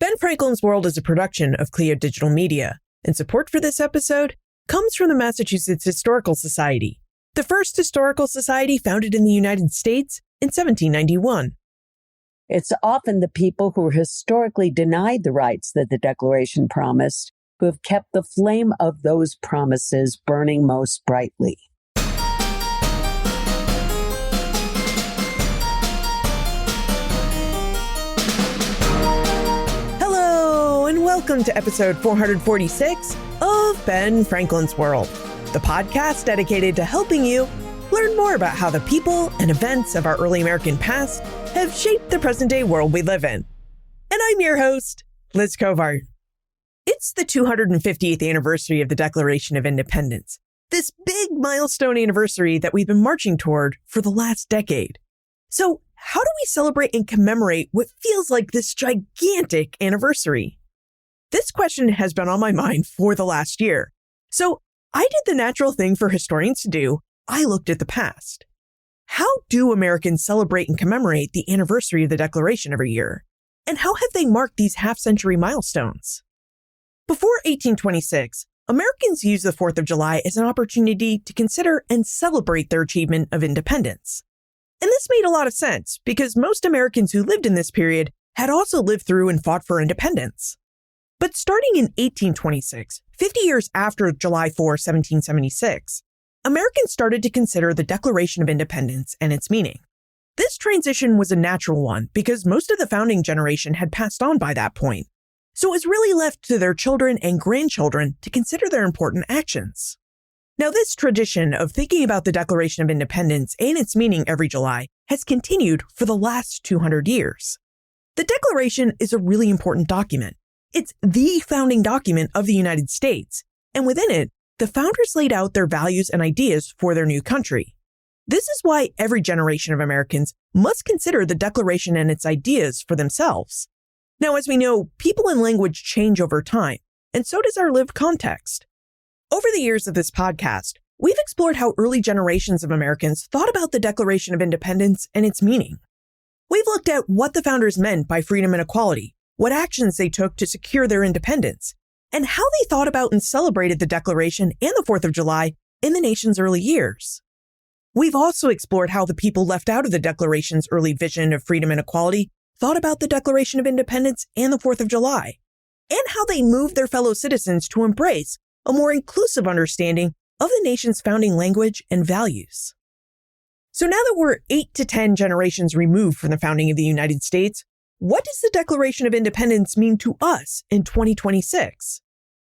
Ben Franklin's World is a production of Clio Digital Media, and support for this episode comes from the Massachusetts Historical Society, the first historical society founded in the United States in 1791. It's often the people who are historically denied the rights that the Declaration promised who have kept the flame of those promises burning most brightly. Welcome to episode 446 of Ben Franklin's World, the podcast dedicated to helping you learn more about how the people and events of our early American past have shaped the present-day world we live in. And I'm your host, Liz Kovart. It's the 250th anniversary of the Declaration of Independence, this big milestone anniversary that we've been marching toward for the last decade. So how do we celebrate and commemorate what feels like this gigantic anniversary? This question has been on my mind for the last year. So I did the natural thing for historians to do. I looked at the past. How do Americans celebrate and commemorate the anniversary of the Declaration every year? And how have they marked these half-century milestones? Before 1826, Americans used the 4th of July as an opportunity to consider and celebrate their achievement of independence. And this made a lot of sense because most Americans who lived in this period had also lived through and fought for independence. But starting in 1826, 50 years after July 4, 1776, Americans started to consider the Declaration of Independence and its meaning. This transition was a natural one because most of the founding generation had passed on by that point. So it was really left to their children and grandchildren to consider their important actions. Now, this tradition of thinking about the Declaration of Independence and its meaning every July has continued for the last 200 years. The Declaration is a really important document. It's the founding document of the United States, and within it, the founders laid out their values and ideas for their new country. This is why every generation of Americans must consider the Declaration and its ideas for themselves. Now, as we know, people and language change over time, and so does our lived context. Over the years of this podcast, we've explored how early generations of Americans thought about the Declaration of Independence and its meaning. We've looked at what the founders meant by freedom and equality, what actions they took to secure their independence, and how they thought about and celebrated the Declaration and the 4th of July in the nation's early years. We've also explored how the people left out of the Declaration's early vision of freedom and equality thought about the Declaration of Independence and the 4th of July, and how they moved their fellow citizens to embrace a more inclusive understanding of the nation's founding language and values. So now that we're 8 to 10 generations removed from the founding of the United States, what does the Declaration of Independence mean to us in 2026?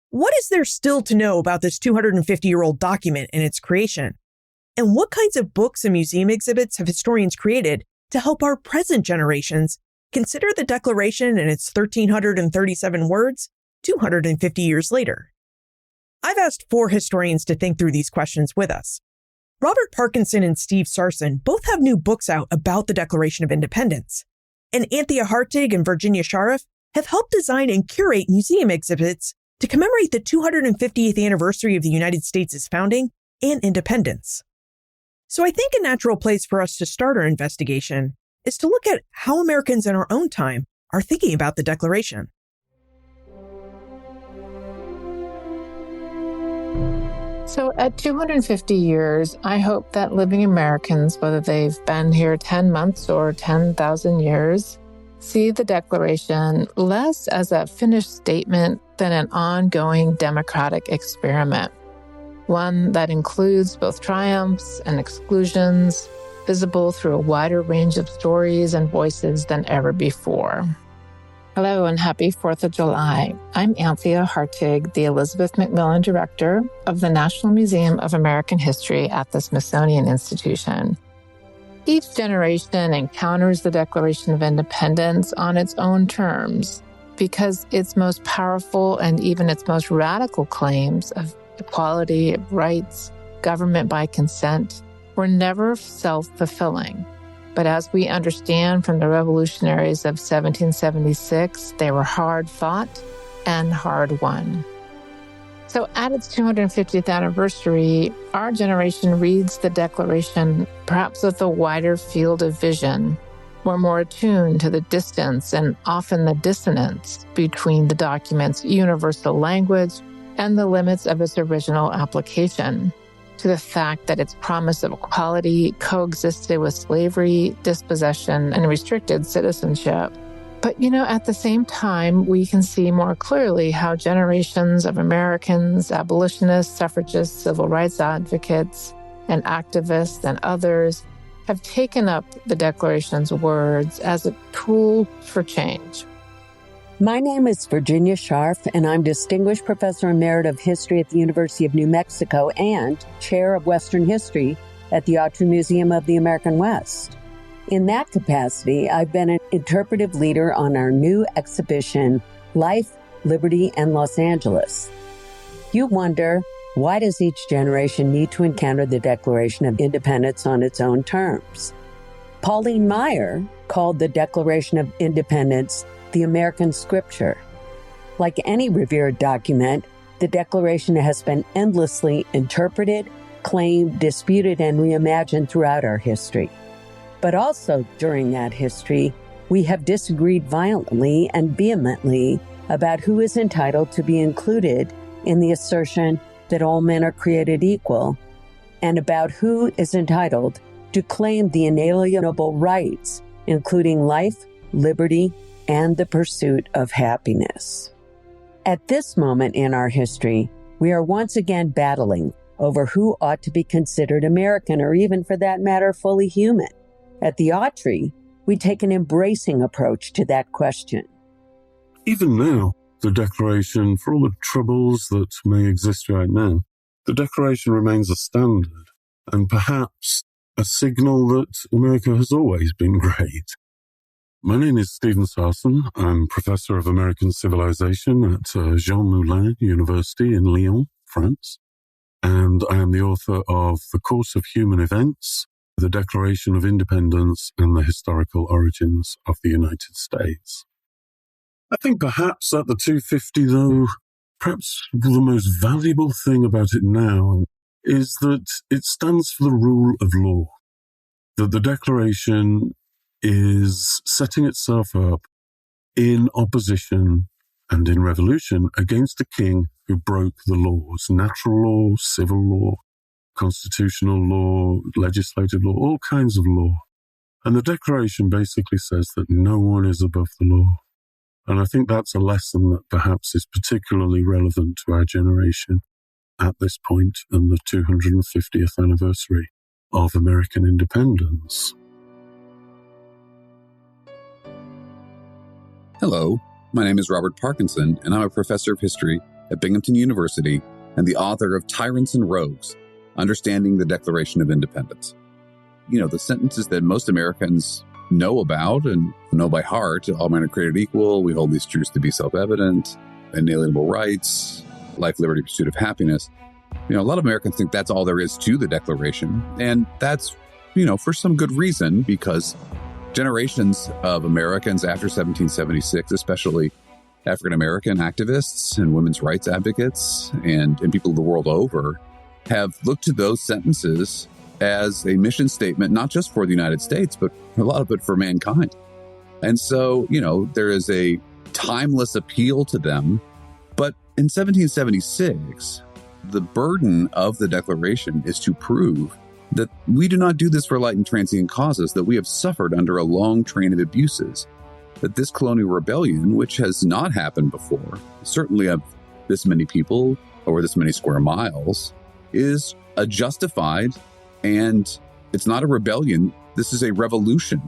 What is there still to know about this 250-year-old document and its creation? And what kinds of books and museum exhibits have historians created to help our present generations consider the Declaration and its 1,337 words 250 years later? I've asked 4 historians to think through these questions with us. Robert Parkinson and Steve Sarson both have new books out about the Declaration of Independence. And Anthea Hartig and Virginia Scharff have helped design and curate museum exhibits to commemorate the 250th anniversary of the United States' founding and independence. So I think a natural place for us to start our investigation is to look at how Americans in our own time are thinking about the Declaration. So at 250 years, I hope that living Americans, whether they've been here 10 months or 10,000 years, see the Declaration less as a finished statement than an ongoing democratic experiment, one that includes both triumphs and exclusions, visible through a wider range of stories and voices than ever before. Hello and happy 4th of July. I'm Anthea Hartig, the Elizabeth Macmillan Director of the National Museum of American History at the Smithsonian Institution. Each generation encounters the Declaration of Independence on its own terms because its most powerful and even its most radical claims of equality, of rights, government by consent were never self-fulfilling. But as we understand from the revolutionaries of 1776, they were hard fought and hard won. So at its 250th anniversary, our generation reads the Declaration perhaps with a wider field of vision, We're more attuned to the distance and often the dissonance between the document's universal language and the limits of its original application, to the fact that its promise of equality coexisted with slavery, dispossession, and restricted citizenship. But, at the same time, we can see more clearly how generations of Americans, abolitionists, suffragists, civil rights advocates, and activists and others have taken up the Declaration's words as a tool for change. My name is Virginia Scharff, and I'm Distinguished Professor Emerit of History at the University of New Mexico and Chair of Western History at the Autry Museum of the American West. In that capacity, I've been an interpretive leader on our new exhibition, Life, Liberty, and Los Angeles. You wonder, why does each generation need to encounter the Declaration of Independence on its own terms? Pauline Maier called the Declaration of Independence the American Scripture. Like any revered document, the Declaration has been endlessly interpreted, claimed, disputed, and reimagined throughout our history. But also during that history, we have disagreed violently and vehemently about who is entitled to be included in the assertion that all men are created equal, and about who is entitled to claim the inalienable rights, including life, liberty, and the pursuit of happiness. At this moment in our history, we are once again battling over who ought to be considered American, or even for that matter, fully human. At the Autry, we take an embracing approach to that question. Even now, the Declaration, for all the troubles that may exist right now, the Declaration remains a standard and perhaps a signal that America has always been great. My name is Stephen Sarson. I'm Professor of American Civilization at Jean Moulin University in Lyon, France, and I am the author of The Course of Human Events, The Declaration of Independence, and the Historical Origins of the United States. I think perhaps at the 250, though, perhaps the most valuable thing about it now is that it stands for the rule of law, that the Declaration is setting itself up in opposition and in revolution against a king who broke the laws, natural law, civil law, constitutional law, legislative law, all kinds of law. And the Declaration basically says that no one is above the law. And I think that's a lesson that perhaps is particularly relevant to our generation at this point in the 250th anniversary of American independence. Hello, my name is Robert Parkinson, and I'm a professor of history at Binghamton University and the author of Tyrants and Rogues, Understanding the Declaration of Independence. The sentences that most Americans know about and know by heart: all men are created equal, we hold these truths to be self-evident, inalienable rights, life, liberty, pursuit of happiness. A lot of Americans think that's all there is to the Declaration. And that's, for some good reason, because generations of Americans after 1776, especially African-American activists and women's rights advocates and people the world over, have looked to those sentences as a mission statement, not just for the United States, but a lot of it for mankind. And so, there is a timeless appeal to them. But in 1776, the burden of the Declaration is to prove that we do not do this for light and transient causes, that we have suffered under a long train of abuses, that this colonial rebellion, which has not happened before, certainly of this many people over this many square miles, is a justified, and it's not a rebellion, this is a revolution.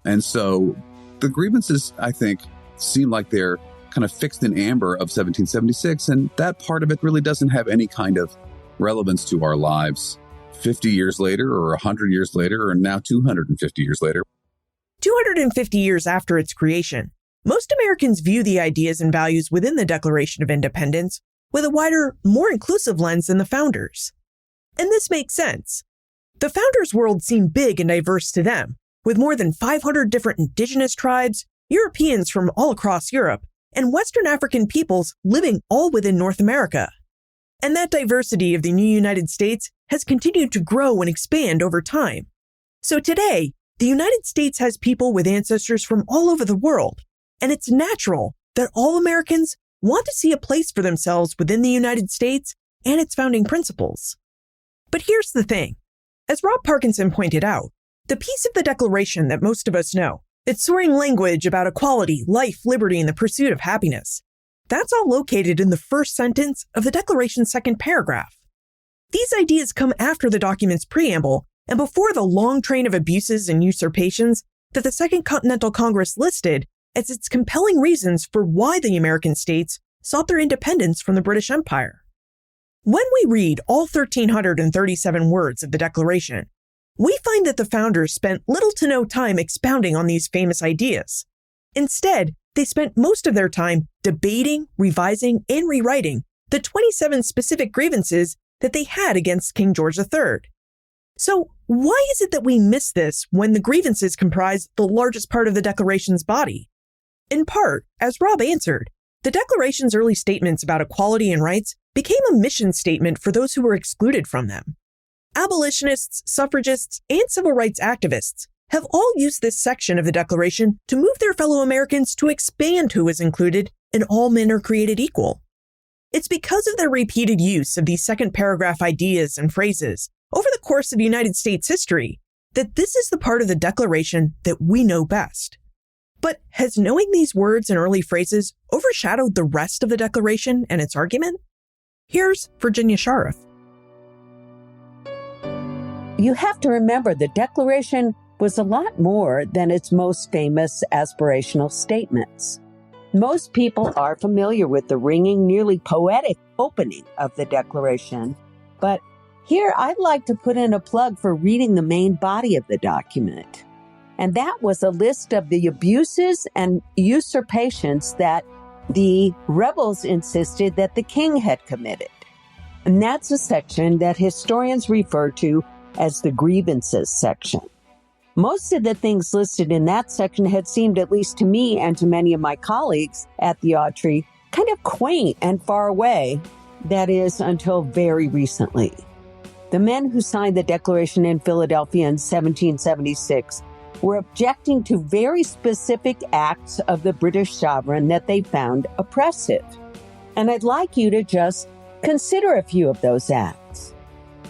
And so the grievances, I think, seem like they're kind of fixed in amber of 1776, and that part of it really doesn't have any kind of relevance to our lives 50 years later, or 100 years later, or now 250 years later. 250 years after its creation, most Americans view the ideas and values within the Declaration of Independence with a wider, more inclusive lens than the founders. And this makes sense. The founders' world seemed big and diverse to them, with more than 500 different indigenous tribes, Europeans from all across Europe, and Western African peoples living all within North America. And that diversity of the new United States has continued to grow and expand over time. So today, the United States has people with ancestors from all over the world, and it's natural that all Americans want to see a place for themselves within the United States and its founding principles. But here's the thing. As Rob Parkinson pointed out, the piece of the Declaration that most of us know, its soaring language about equality, life, liberty, and the pursuit of happiness, that's all located in the first sentence of the Declaration's second paragraph. These ideas come after the document's preamble and before the long train of abuses and usurpations that the Second Continental Congress listed as its compelling reasons for why the American states sought their independence from the British Empire. When we read all 1,337 words of the Declaration, we find that the founders spent little to no time expounding on these famous ideas. Instead, they spent most of their time debating, revising, and rewriting the 27 specific grievances that they had against King George III. So, why is it that we miss this when the grievances comprise the largest part of the Declaration's body? In part, as Rob answered, the Declaration's early statements about equality and rights became a mission statement for those who were excluded from them. Abolitionists, suffragists, and civil rights activists have all used this section of the Declaration to move their fellow Americans to expand who is included and all men are created equal. It's because of their repeated use of these second paragraph ideas and phrases over the course of United States history that this is the part of the Declaration that we know best. But has knowing these words and early phrases overshadowed the rest of the Declaration and its argument? Here's Virginia Scharff. You have to remember the Declaration was a lot more than its most famous aspirational statements. Most people are familiar with the ringing, nearly poetic opening of the Declaration, but here I'd like to put in a plug for reading the main body of the document. And that was a list of the abuses and usurpations that the rebels insisted that the king had committed. And that's a section that historians refer to as the grievances section. Most of the things listed in that section had seemed, at least to me and to many of my colleagues at the Autry, kind of quaint and far away. That is, until very recently. The men who signed the Declaration in Philadelphia in 1776 were objecting to very specific acts of the British sovereign that they found oppressive. And I'd like you to just consider a few of those acts.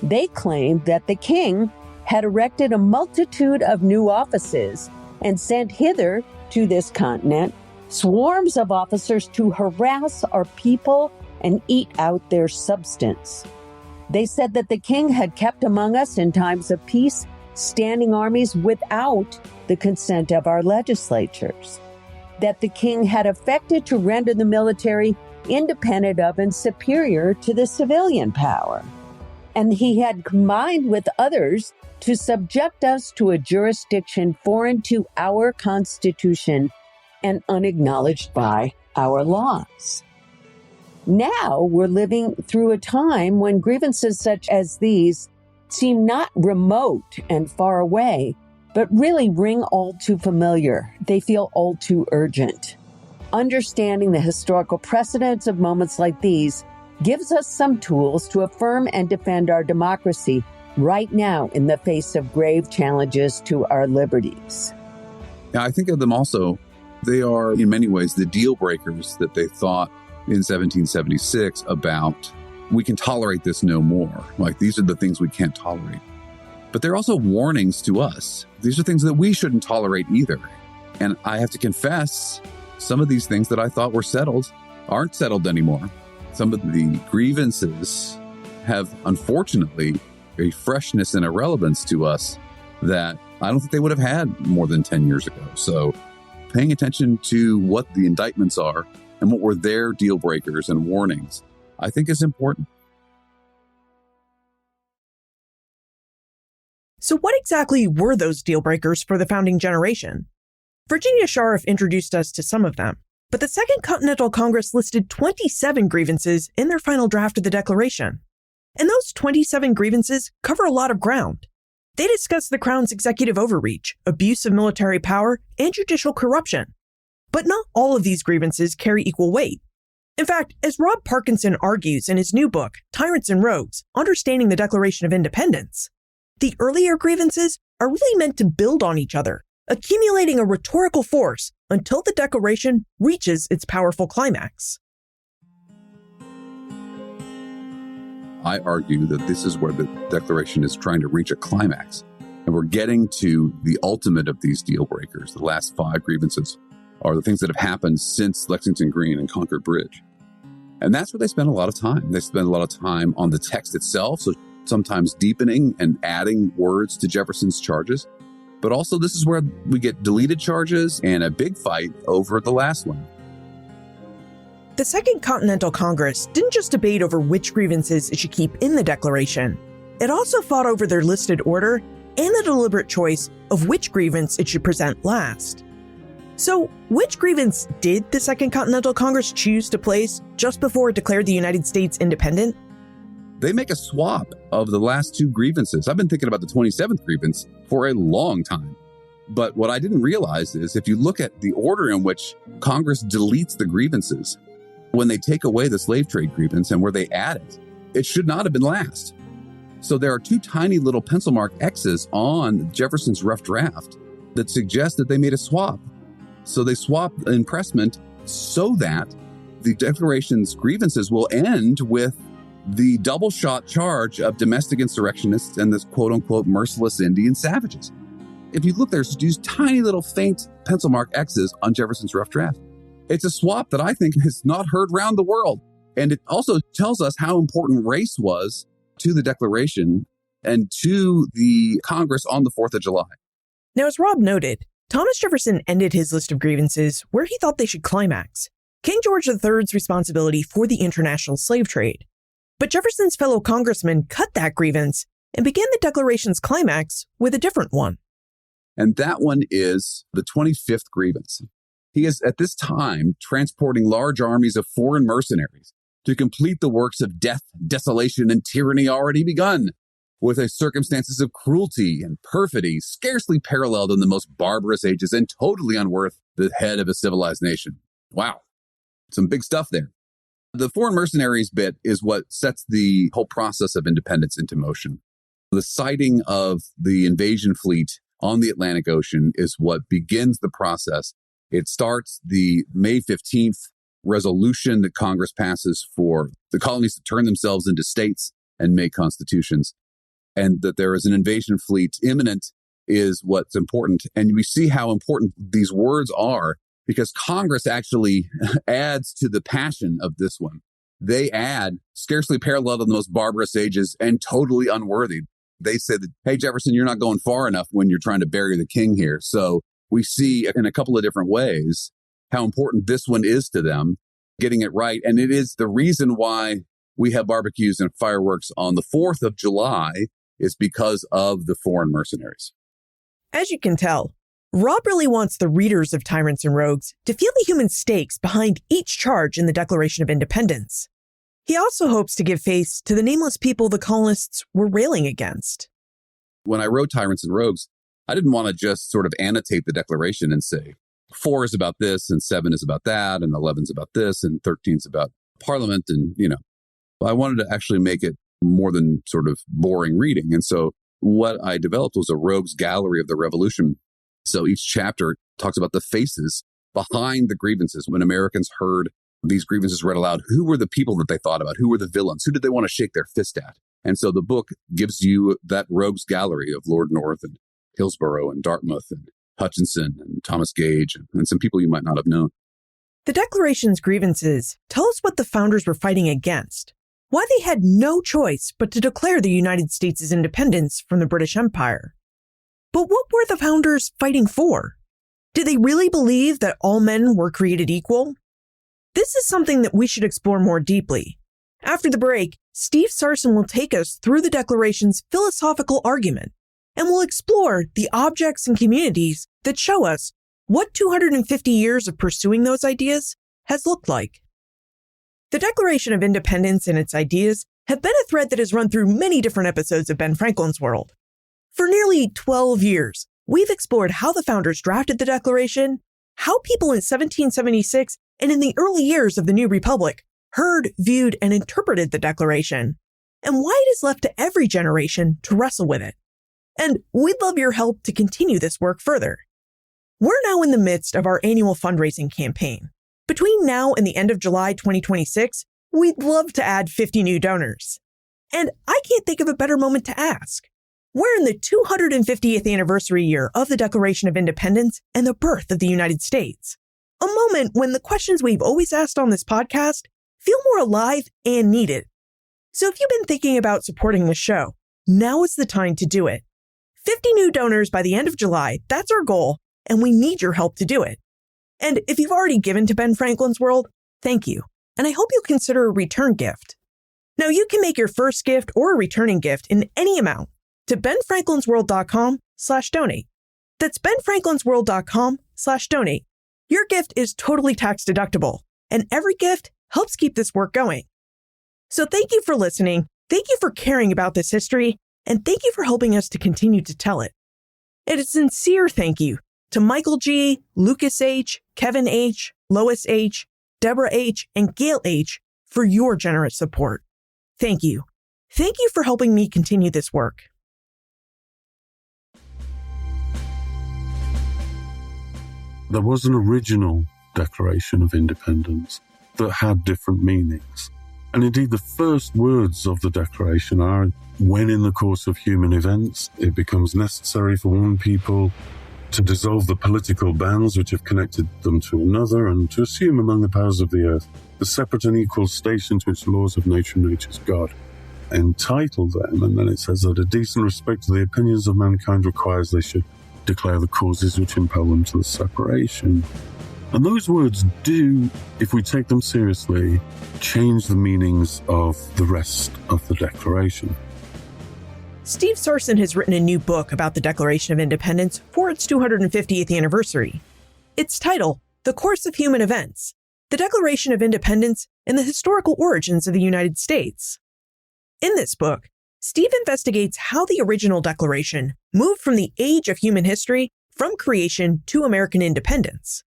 They claimed that the king had erected a multitude of new offices and sent hither to this continent swarms of officers to harass our people and eat out their substance. They said that the king had kept among us in times of peace standing armies without the consent of our legislatures, that the king had affected to render the military independent of and superior to the civilian power, and he had combined with others to subject us to a jurisdiction foreign to our Constitution and unacknowledged by our laws. Now we're living through a time when grievances such as these seem not remote and far away, but really ring all too familiar. They feel all too urgent. Understanding the historical precedents of moments like these gives us some tools to affirm and defend our democracy right now in the face of grave challenges to our liberties. Yeah, I think of them also. They are, in many ways, the deal breakers that they thought in 1776 about, we can tolerate this no more. Like, these are the things we can't tolerate. But they're also warnings to us. These are things that we shouldn't tolerate either. And I have to confess, some of these things that I thought were settled aren't settled anymore. Some of the grievances have, unfortunately, a freshness and a relevance to us that I don't think they would have had more than 10 years ago. So paying attention to what the indictments are and what were their deal breakers and warnings, I think is important. So what exactly were those deal breakers for the founding generation? Virginia Scharff introduced us to some of them, but the Second Continental Congress listed 27 grievances in their final draft of the Declaration. And those 27 grievances cover a lot of ground. They discuss the Crown's executive overreach, abuse of military power, and judicial corruption. But not all of these grievances carry equal weight. In fact, as Rob Parkinson argues in his new book, Tyrants and Rogues, Understanding the Declaration of Independence, The earlier grievances are really meant to build on each other, accumulating a rhetorical force until the Declaration reaches its powerful climax. I argue that this is where the Declaration is trying to reach a climax. And we're getting to the ultimate of these deal breakers. The last 5 grievances are the things that have happened since Lexington Green and Concord Bridge. And that's where they spend a lot of time. They spend a lot of time on the text itself, so sometimes deepening and adding words to Jefferson's charges. But also this is where we get deleted charges and a big fight over the last one. The Second Continental Congress didn't just debate over which grievances it should keep in the Declaration. It also fought over their listed order and the deliberate choice of which grievance it should present last. So, which grievance did the Second Continental Congress choose to place just before it declared the United States independent? They make a swap of the last 2 grievances. I've been thinking about the 27th grievance for a long time. But what I didn't realize is if you look at the order in which Congress deletes the grievances, when they take away the slave trade grievance and where they add it, it should not have been last. So there are 2 tiny little pencil mark X's on Jefferson's rough draft that suggest that they made a swap. So they swapped impressment so that the Declaration's grievances will end with the double shot charge of domestic insurrectionists and this quote unquote merciless Indian savages. If you look, there's these tiny little faint pencil mark X's on Jefferson's rough draft. It's a swap that I think has not heard round the world. And it also tells us how important race was to the Declaration and to the Congress on the 4th of July. Now, as Rob noted, Thomas Jefferson ended his list of grievances where he thought they should climax, King George III's responsibility for the international slave trade. But Jefferson's fellow congressmen cut that grievance and began the Declaration's climax with a different one. And that one is the 25th grievance. He is at this time transporting large armies of foreign mercenaries to complete the works of death, desolation, and tyranny already begun, with a circumstances of cruelty and perfidy scarcely paralleled in the most barbarous ages and totally unworth the head of a civilized nation. Wow, some big stuff there. The foreign mercenaries bit is what sets the whole process of independence into motion. The sighting of the invasion fleet on the Atlantic Ocean is what begins the process. It starts the May 15th resolution that Congress passes for the colonies to turn themselves into states and make constitutions. And that there is an invasion fleet imminent is what's important. And we see how important these words are because Congress actually adds to the passion of this one. They add scarcely paralleled in the most barbarous ages and totally unworthy. They say that, hey, Jefferson, you're not going far enough when you're trying to bury the king here. So we see in a couple of different ways how important this one is to them, getting it right. And it is the reason why we have barbecues and fireworks on the 4th of July is because of the foreign mercenaries. As you can tell, Rob really wants the readers of Tyrants and Rogues to feel the human stakes behind each charge in the Declaration of Independence. He also hopes to give face to the nameless people the colonists were railing against. When I wrote Tyrants and Rogues, I didn't want to just sort of annotate the Declaration and say 4 is about this and 7 is about that and 11 is about this and 13 is about Parliament and, I wanted to actually make it more than sort of boring reading. And so what I developed was a rogues gallery of the Revolution. So each chapter talks about the faces behind the grievances. When Americans heard these grievances read aloud, who were the people that they thought about? Who were the villains? Who did they want to shake their fist at? And so the book gives you that rogues gallery of Lord North and Hillsborough and Dartmouth and Hutchinson and Thomas Gage and some people you might not have known. The Declaration's grievances tell us what the founders were fighting against, why they had no choice but to declare the United States' independence from the British Empire. But what were the founders fighting for? Did they really believe that all men were created equal? This is something that we should explore more deeply. After the break, Steve Sarson will take us through the Declaration's philosophical argument, and we'll explore the objects and communities that show us what 250 years of pursuing those ideas has looked like. The Declaration of Independence and its ideas have been a thread that has run through many different episodes of Ben Franklin's World. For nearly 12 years, we've explored how the founders drafted the Declaration, how people in 1776 and in the early years of the New Republic heard, viewed, and interpreted the Declaration, and why it is left to every generation to wrestle with it. And we'd love your help to continue this work further. We're now in the midst of our annual fundraising campaign. Between now and the end of July 2026, we'd love to add 50 new donors. And I can't think of a better moment to ask. We're in the 250th anniversary year of the Declaration of Independence and the birth of the United States. A moment when the questions we've always asked on this podcast feel more alive and needed. So if you've been thinking about supporting the show, now is the time to do it. 50 new donors by the end of July, that's our goal, and we need your help to do it. And if you've already given to Ben Franklin's World, thank you, and I hope you'll consider a return gift. Now you can make your first gift or a returning gift in any amount to benfranklinsworld.com/donate. That's benfranklinsworld.com/donate. Your gift is totally tax deductible, and every gift helps keep this work going. So thank you for listening, thank you for caring about this history, and thank you for helping us to continue to tell it. And a sincere thank you to Michael G., Lucas H., Kevin H., Lois H., Deborah H., and Gail H. for your generous support. Thank you. Thank you for helping me continue this work. There was an original Declaration of Independence that had different meanings. And indeed, the first words of the Declaration are, when in the course of human events, it becomes necessary for one people to dissolve the political bands which have connected them to another, and to assume among the powers of the earth the separate and equal station to which laws of nature and nature's God entitle them. And then it says that a decent respect to the opinions of mankind requires they should declare the causes which impel them to the separation. And those words do, if we take them seriously, change the meanings of the rest of the Declaration. Steve Sarson has written a new book about the Declaration of Independence for its 250th anniversary. Its title, The Course of Human Events, The Declaration of Independence and the Historical Origins of the United States. In this book, Steve investigates how the original Declaration moved from the age of human history from creation to American independence.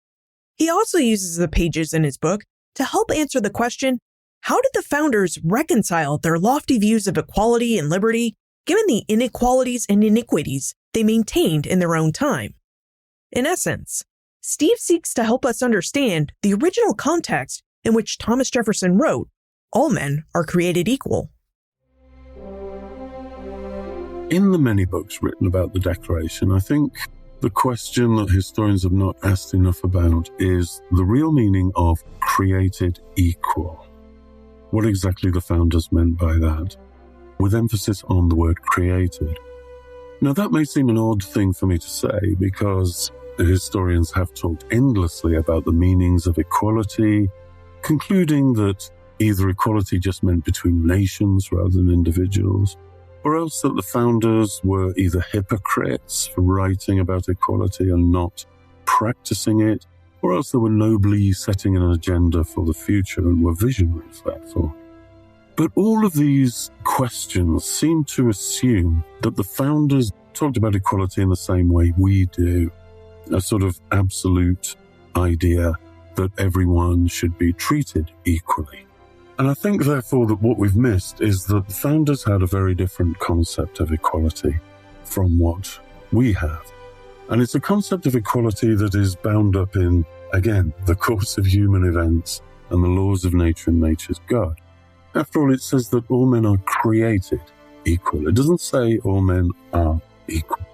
He also uses the pages in his book to help answer the question, how did the founders reconcile their lofty views of equality and liberty given the inequalities and iniquities they maintained in their own time? In essence, Steve seeks to help us understand the original context in which Thomas Jefferson wrote, "All men are created equal." In the many books written about the Declaration, I think the question that historians have not asked enough about is the real meaning of created equal. What exactly the founders meant by that, with emphasis on the word created. Now that may seem an odd thing for me to say because historians have talked endlessly about the meanings of equality, concluding that either equality just meant between nations rather than individuals, or else that the founders were either hypocrites for writing about equality and not practicing it, or else they were nobly setting an agenda for the future and were visionaries, therefore. But all of these questions seem to assume that the founders talked about equality in the same way we do, a sort of absolute idea that everyone should be treated equally. And I think, therefore, that what we've missed is that the founders had a very different concept of equality from what we have. And it's a concept of equality that is bound up in, again, the course of human events and the laws of nature and nature's God. After all, it says that all men are created equal. It doesn't say all men are equal.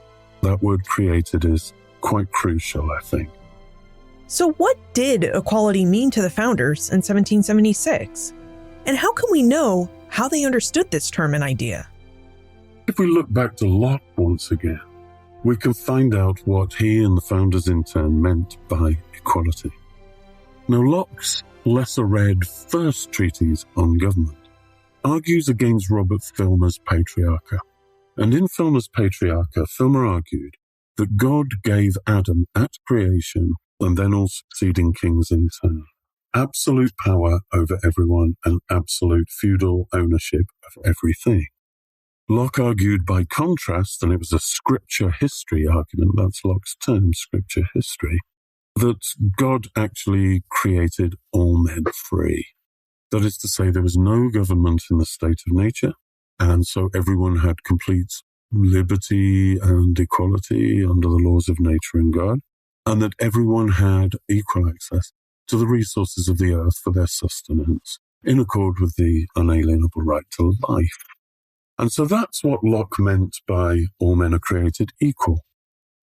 That word created is quite crucial, I think. So what did equality mean to the founders in 1776? And how can we know how they understood this term and idea? If we look back to Locke once again, we can find out what he and the founders in turn meant by equality. Now, Locke's lesser-read first treatise on government argues against Robert Filmer's Patriarcha. And in Filmer's Patriarcha, Filmer argued that God gave Adam at creation, and then all succeeding kings in turn, absolute power over everyone and absolute feudal ownership of everything. Locke argued by contrast, and it was a scripture history argument, that's Locke's term, scripture history, that God actually created all men free. That is to say, there was no government in the state of nature, and so everyone had complete liberty and equality under the laws of nature and God, and that everyone had equal access to the resources of the earth for their sustenance, in accord with the unalienable right to life. And so that's what Locke meant by all men are created equal.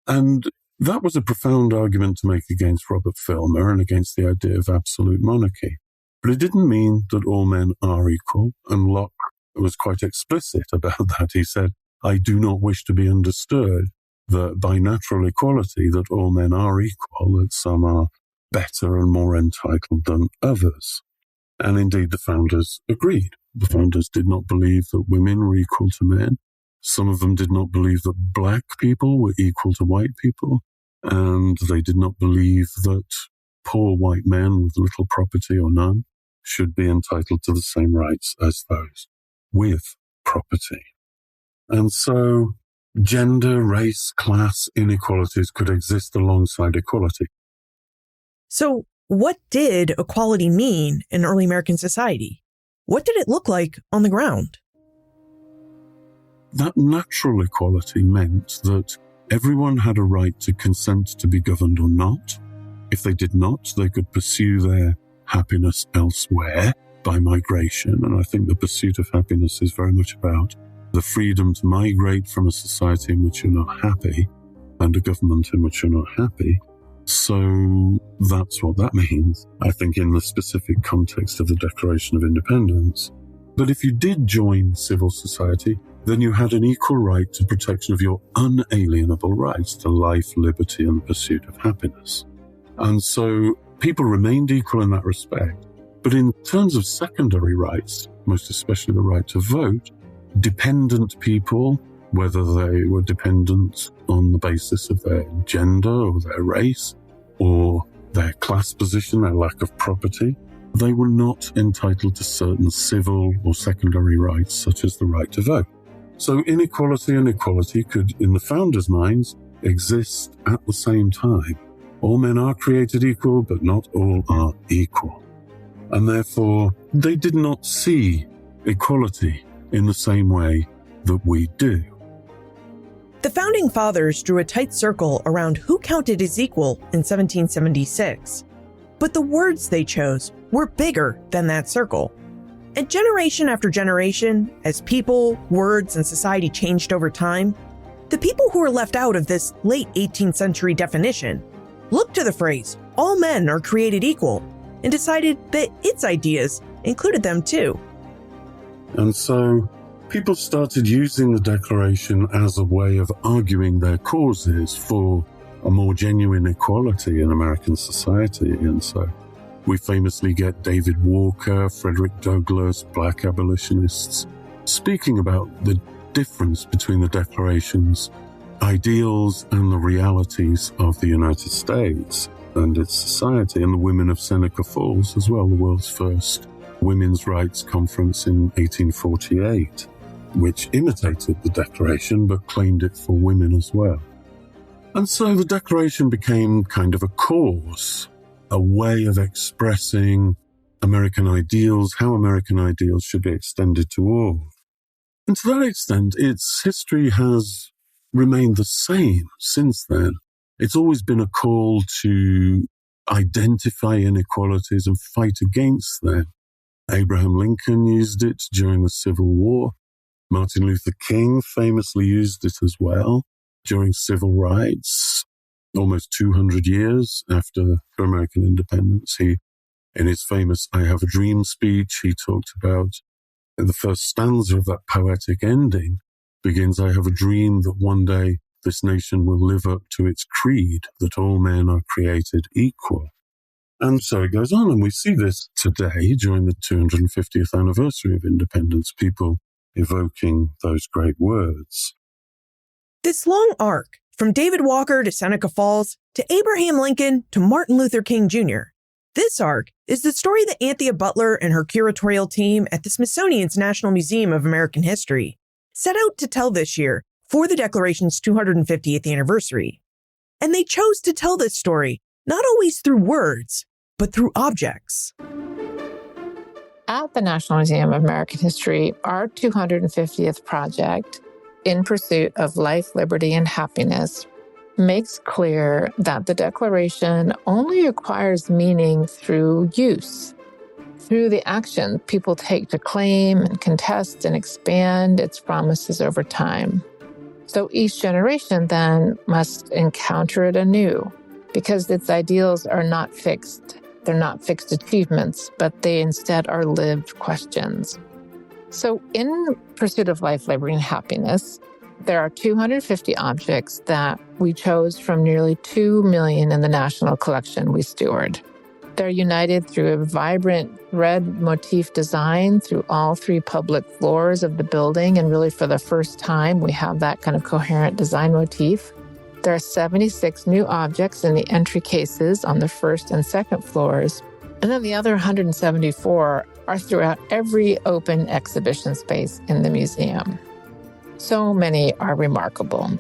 And that was a profound argument to make against Robert Filmer and against the idea of absolute monarchy. But it didn't mean that all men are equal, and Locke was quite explicit about that. He said, I do not wish to be understood that by natural equality that all men are equal, that some are better and more entitled than others. And indeed, the founders agreed. The founders did not believe that women were equal to men. Some of them did not believe that black people were equal to white people. And they did not believe that poor white men with little property or none should be entitled to the same rights as those with property. And so gender, race, class inequalities could exist alongside equality. So what did equality mean in early American society? What did it look like on the ground? That natural equality meant that everyone had a right to consent to be governed or not. If they did not, they could pursue their happiness elsewhere by migration. And I think the pursuit of happiness is very much about the freedom to migrate from a society in which you're not happy and a government in which you're not happy. So that's what that means, I think, in the specific context of the Declaration of Independence. But if you did join civil society, then you had an equal right to protection of your unalienable rights to life, liberty, and the pursuit of happiness. And so people remained equal in that respect. But in terms of secondary rights, most especially the right to vote, dependent people, whether they were dependent on the basis of their gender or their race or their class position, their lack of property, they were not entitled to certain civil or secondary rights, such as the right to vote. So inequality and equality could, in the founders' minds, exist at the same time. All men are created equal, but not all are equal. And therefore, they did not see equality in the same way that we do. The Founding Fathers drew a tight circle around who counted as equal in 1776. But the words they chose were bigger than that circle. And generation after generation, as people, words, and society changed over time, the people who were left out of this late 18th century definition looked to the phrase, all men are created equal, and decided that its ideas included them too. And so people started using the Declaration as a way of arguing their causes for a more genuine equality in American society. And so we famously get David Walker, Frederick Douglass, black abolitionists, speaking about the difference between the Declaration's ideals and the realities of the United States and its society, and the women of Seneca Falls as well, the world's first women's rights conference in 1848, which imitated the Declaration but claimed it for women as well. And so the Declaration became kind of a cause, a way of expressing American ideals, how American ideals should be extended to all. And to that extent, its history has remained the same since then. It's always been a call to identify inequalities and fight against them. Abraham Lincoln used it during the Civil War. Martin Luther King famously used it as well during civil rights, almost 200 years after American independence. He, in his famous I Have a Dream speech, he talked about, in the first stanza of that poetic ending, begins, I have a dream that one day this nation will live up to its creed, that all men are created equal. And so it goes on, and we see this today during the 250th anniversary of independence, people evoking those great words. This long arc, from David Walker to Seneca Falls, to Abraham Lincoln to Martin Luther King Jr., this arc is the story that Anthea Butler and her curatorial team at the Smithsonian's National Museum of American History set out to tell this year for the Declaration's 250th anniversary. And they chose to tell this story not always through words, but through objects. At the National Museum of American History, our 250th project In Pursuit of Life, Liberty, and Happiness, makes clear that the Declaration only acquires meaning through use, through the action people take to claim and contest and expand its promises over time. So each generation then must encounter it anew, because its ideals are not fixed. They're not fixed achievements, but they instead are lived questions. So in Pursuit of Life, Liberty, and Happiness, there are 250 objects that we chose from nearly 2 million in the national collection we steward. They're united through a vibrant thread motif design through all 3 public floors of the building, and really for the first time, we have that kind of coherent design motif. There are 76 new objects in the entry cases on the first and second floors, and then the other 174 are throughout every open exhibition space in the museum. So many are remarkable,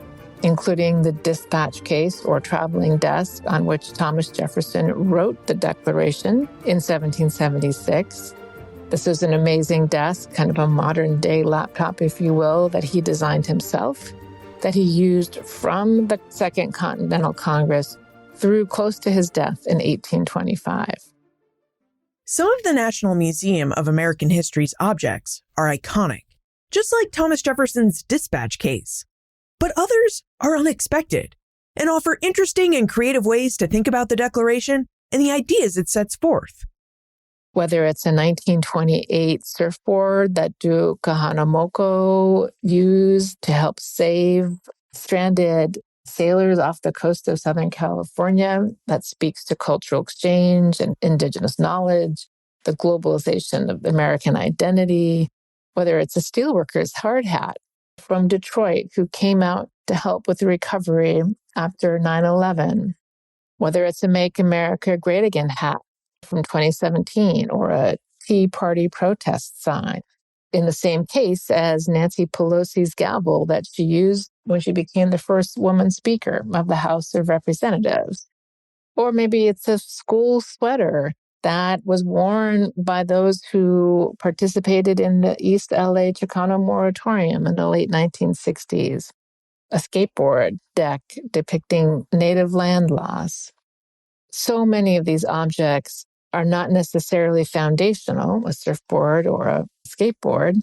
including the dispatch case or traveling desk on which Thomas Jefferson wrote the Declaration in 1776. This is an amazing desk, kind of a modern-day laptop, if you will, that he designed himself, that he used from the Second Continental Congress through close to his death in 1825. Some of the National Museum of American History's objects are iconic, just like Thomas Jefferson's dispatch case. But others are unexpected and offer interesting and creative ways to think about the Declaration and the ideas it sets forth. Whether it's a 1928 surfboard that Duke Kahanamoku used to help save stranded sailors off the coast of Southern California, that speaks to cultural exchange and indigenous knowledge, the globalization of American identity, whether it's a steelworker's hard hat from Detroit who came out to help with the recovery after 9/11, whether it's a Make America Great Again hat from 2017 or a Tea Party protest sign, in the same case as Nancy Pelosi's gavel that she used when she became the first woman speaker of the House of Representatives. Or maybe it's a school sweater that was worn by those who participated in the East LA Chicano moratorium in the late 1960s. A skateboard deck depicting native land loss. So many of these objects are not necessarily foundational, a surfboard or a skateboard,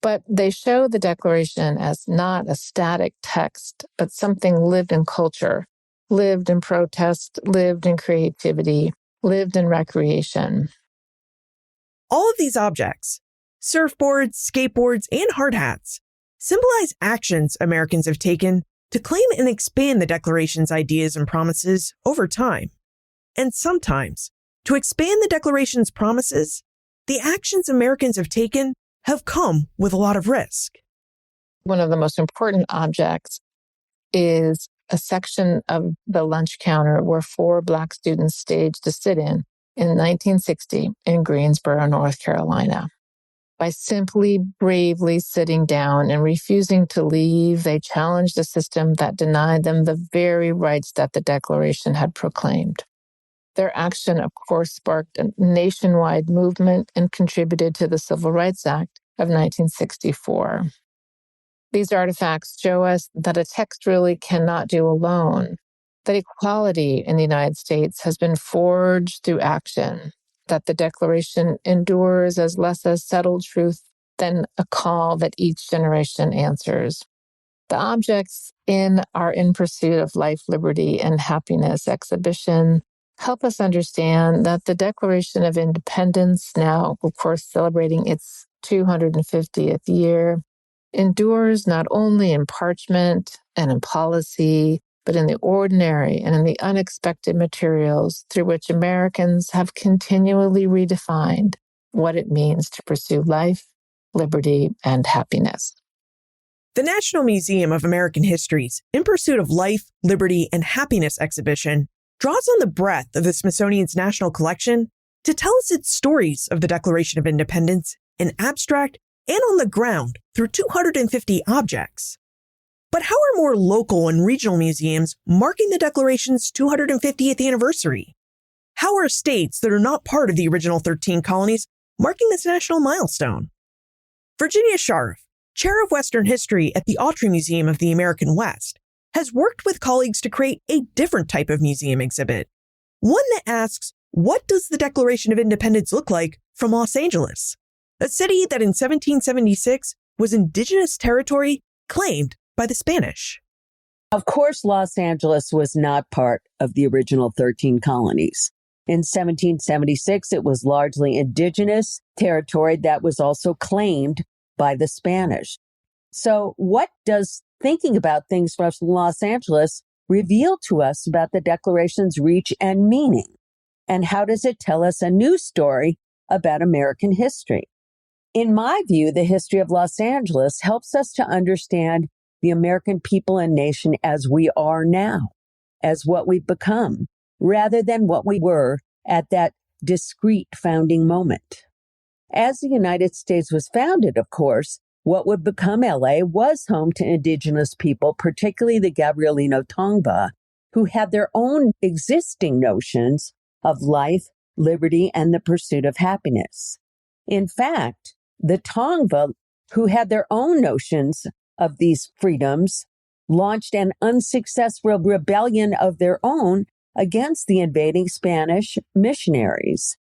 but they show the Declaration as not a static text, but something lived in culture, lived in protest, lived in creativity, lived in recreation. All of these objects, surfboards, skateboards, and hard hats, symbolize actions Americans have taken to claim and expand the Declaration's ideas and promises over time. And sometimes, to expand the Declaration's promises, the actions Americans have taken have come with a lot of risk. One of the most important objects is a section of the lunch counter where 4 Black students staged to sit in 1960 in Greensboro, North Carolina. By simply bravely sitting down and refusing to leave, they challenged a system that denied them the very rights that the Declaration had proclaimed. Their action, of course, sparked a nationwide movement and contributed to the Civil Rights Act of 1964. These artifacts show us that a text really cannot do alone, that equality in the United States has been forged through action, that the Declaration endures as less a settled truth than a call that each generation answers. The objects in our In Pursuit of Life, Liberty, and Happiness exhibition help us understand that the Declaration of Independence, now, of course, celebrating its 250th year, endures not only in parchment and in policy, but in the ordinary and in the unexpected materials through which Americans have continually redefined what it means to pursue life, liberty, and happiness. The National Museum of American History's In Pursuit of Life, Liberty, and Happiness exhibition draws on the breadth of the Smithsonian's National Collection to tell us its stories of the Declaration of Independence in abstract and on the ground through 250 objects. But how are more local and regional museums marking the Declaration's 250th anniversary? How are states that are not part of the original 13 colonies marking this national milestone? Virginia Scharff, chair of Western History at the Autry Museum of the American West, has worked with colleagues to create a different type of museum exhibit. One that asks, what does the Declaration of Independence look like from Los Angeles, a city that in 1776 was indigenous territory claimed by the Spanish? Of course, Los Angeles was not part of the original 13 colonies. In 1776, it was largely indigenous territory that was also claimed by the Spanish. So what does thinking about things from Los Angeles reveal to us about the Declaration's reach and meaning? And how does it tell us a new story about American history? In my view, the history of Los Angeles helps us to understand the American people and nation as we are now, as what we've become, rather than what we were at that discrete founding moment. As the United States was founded, of course, what would become LA was home to indigenous people, particularly the Gabrielino Tongva, who had their own existing notions of life, liberty, and the pursuit of happiness. In fact, the Tongva, who had their own notions of these freedoms, launched an unsuccessful rebellion of their own against the invading Spanish missionaries.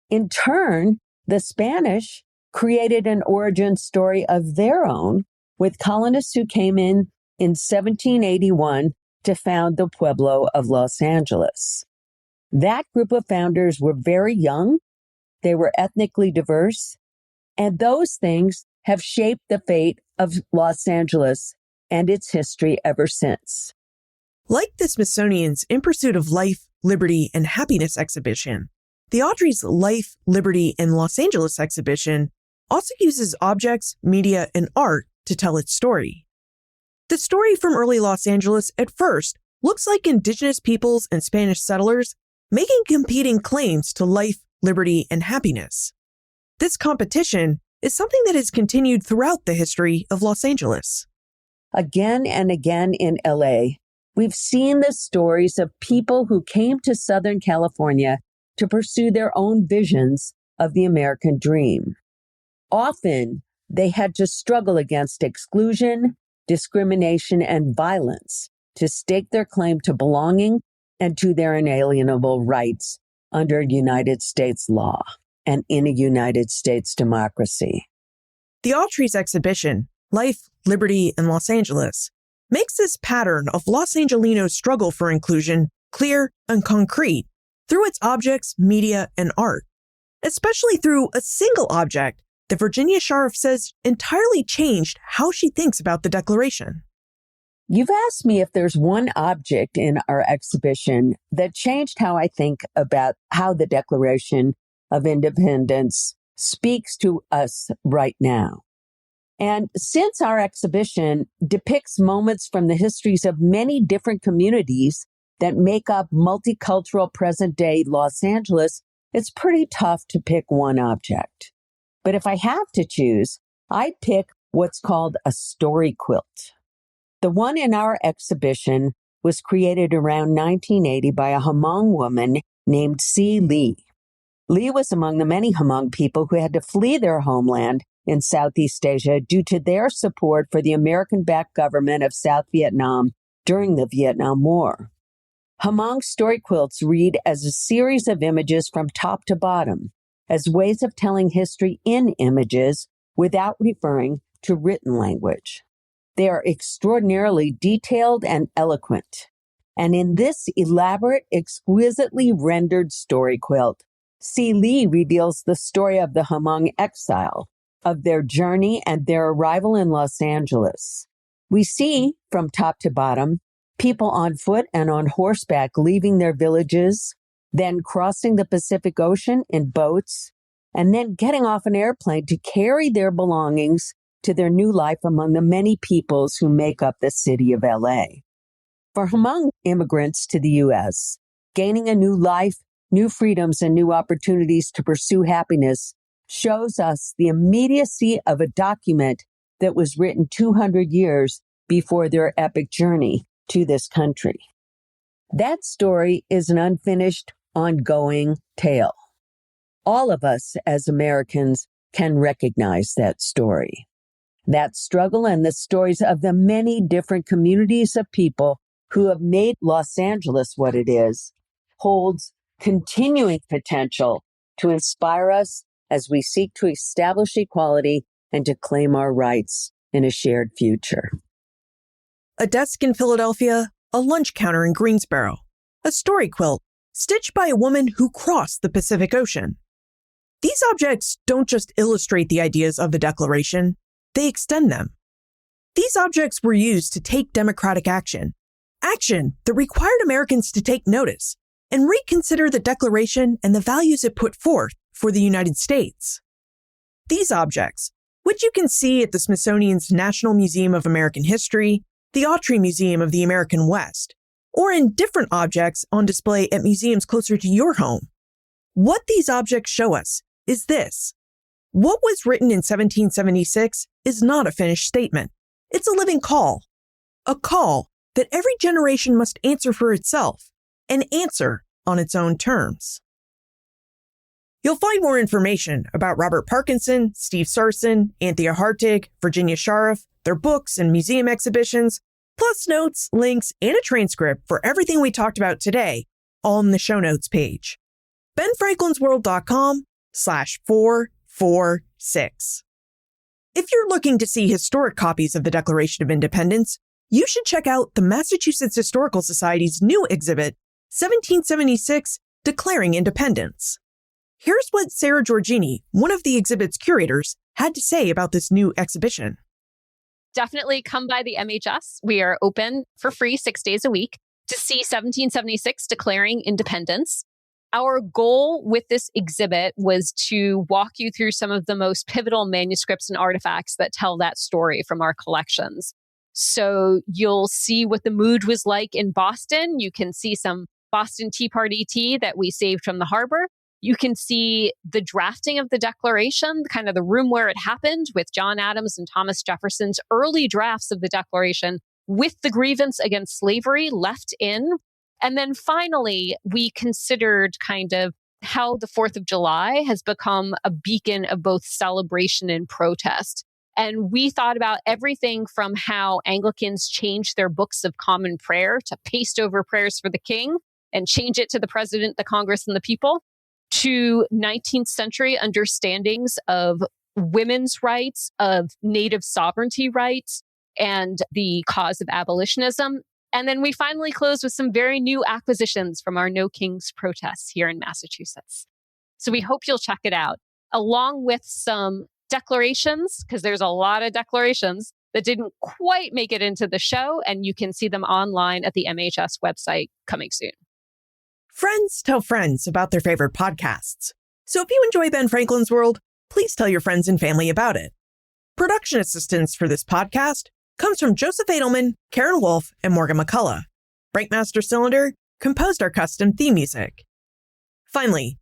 In turn, the Spanish created an origin story of their own with colonists who came in 1781 to found the Pueblo of Los Angeles. That group of founders were very young, they were ethnically diverse, and those things have shaped the fate of Los Angeles and its history ever since. Like the Smithsonian's In Pursuit of Life, Liberty, and Happiness exhibition, the Autry's Life, Liberty, and Los Angeles exhibition also uses objects, media, and art to tell its story. The story from early Los Angeles at first looks like indigenous peoples and Spanish settlers making competing claims to life, liberty, and happiness. This competition is something that has continued throughout the history of Los Angeles. Again and again in LA, we've seen the stories of people who came to Southern California to pursue their own visions of the American dream. Often, they had to struggle against exclusion, discrimination, and violence to stake their claim to belonging and to their inalienable rights under United States law and in a United States democracy. The Autry's exhibition, Life, Liberty, and Los Angeles, makes this pattern of Los Angelinos' struggle for inclusion clear and concrete through its objects, media, and art, especially through a single object that Virginia Scharff says entirely changed how she thinks about the Declaration. You've asked me if there's one object in our exhibition that changed how I think about how the Declaration of Independence speaks to us right now. And since our exhibition depicts moments from the histories of many different communities that make up multicultural present-day Los Angeles, it's pretty tough to pick one object. But if I have to choose, I'd pick what's called a story quilt. The one in our exhibition was created around 1980 by a Hmong woman named C. Lee. Lee was among the many Hmong people who had to flee their homeland in Southeast Asia due to their support for the American-backed government of South Vietnam during the Vietnam War. Hmong story quilts read as a series of images from top to bottom, as ways of telling history in images without referring to written language. They are extraordinarily detailed and eloquent. And in this elaborate, exquisitely rendered story quilt, C. Lee reveals the story of the Hmong exile, of their journey and their arrival in Los Angeles. We see, from top to bottom, people on foot and on horseback leaving their villages, then crossing the Pacific Ocean in boats, and then getting off an airplane to carry their belongings to their new life among the many peoples who make up the city of LA. For Hmong immigrants to the U.S., gaining a new life, new freedoms, and new opportunities to pursue happiness shows us the immediacy of a document that was written 200 years before their epic journey to this country. That story is an unfinished, ongoing tale. All of us as Americans can recognize that story. That struggle and the stories of the many different communities of people who have made Los Angeles what it is holds continuing potential to inspire us as we seek to establish equality and to claim our rights in a shared future. A desk in Philadelphia, a lunch counter in Greensboro, a story quilt stitched by a woman who crossed the Pacific Ocean. These objects don't just illustrate the ideas of the Declaration, they extend them. These objects were used to take democratic action that required Americans to take notice and reconsider the Declaration and the values it put forth for the United States. These objects, which you can see at the Smithsonian's National Museum of American History, the Autry Museum of the American West, or in different objects on display at museums closer to your home. What these objects show us is this. What was written in 1776 is not a finished statement. It's a living call. A call that every generation must answer for itself and answer on its own terms. You'll find more information about Robert Parkinson, Steve Sarson, Anthea Hartig, Virginia Scharff, their books and museum exhibitions, plus notes, links, and a transcript for everything we talked about today, all in the show notes page. benfranklinsworld.com/446. If you're looking to see historic copies of the Declaration of Independence, you should check out the Massachusetts Historical Society's new exhibit, 1776, Declaring Independence. Here's what Sarah Giorgini, one of the exhibit's curators, had to say about this new exhibition. Definitely come by the MHS. We are open for free 6 days a week to see 1776 Declaring Independence. Our goal with this exhibit was to walk you through some of the most pivotal manuscripts and artifacts that tell that story from our collections. So you'll see what the mood was like in Boston. You can see some Boston Tea Party tea that we saved from the harbor. You can see the drafting of the Declaration, kind of the room where it happened with John Adams and Thomas Jefferson's early drafts of the Declaration with the grievance against slavery left in. And then finally, we considered kind of how the 4th of July has become a beacon of both celebration and protest. And we thought about everything from how Anglicans changed their books of common prayer to paste over prayers for the king and change it to the president, the Congress, and the people, to 19th century understandings of women's rights, of native sovereignty rights, and the cause of abolitionism. And then we finally close with some very new acquisitions from our No Kings protests here in Massachusetts. So we hope you'll check it out, along with some declarations, because there's a lot of declarations that didn't quite make it into the show, and you can see them online at the MHS website coming soon. Friends tell friends about their favorite podcasts. So if you enjoy Ben Franklin's World, please tell your friends and family about it. Production assistance for this podcast comes from Joseph Edelman, Karen Wolf, and Morgan McCullough. Breakmaster Cylinder composed our custom theme music. Finally,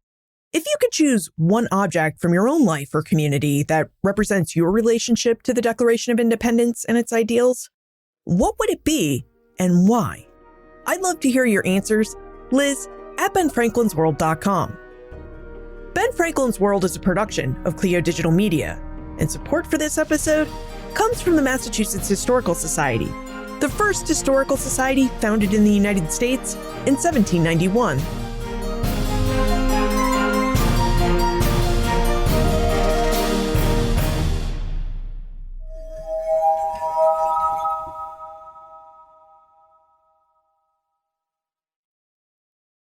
if you could choose one object from your own life or community that represents your relationship to the Declaration of Independence and its ideals, what would it be and why? I'd love to hear your answers. Liz at benfranklinsworld.com. Ben Franklin's World is a production of Clio Digital Media, and support for this episode comes from the Massachusetts Historical Society, the first historical society founded in the United States in 1791.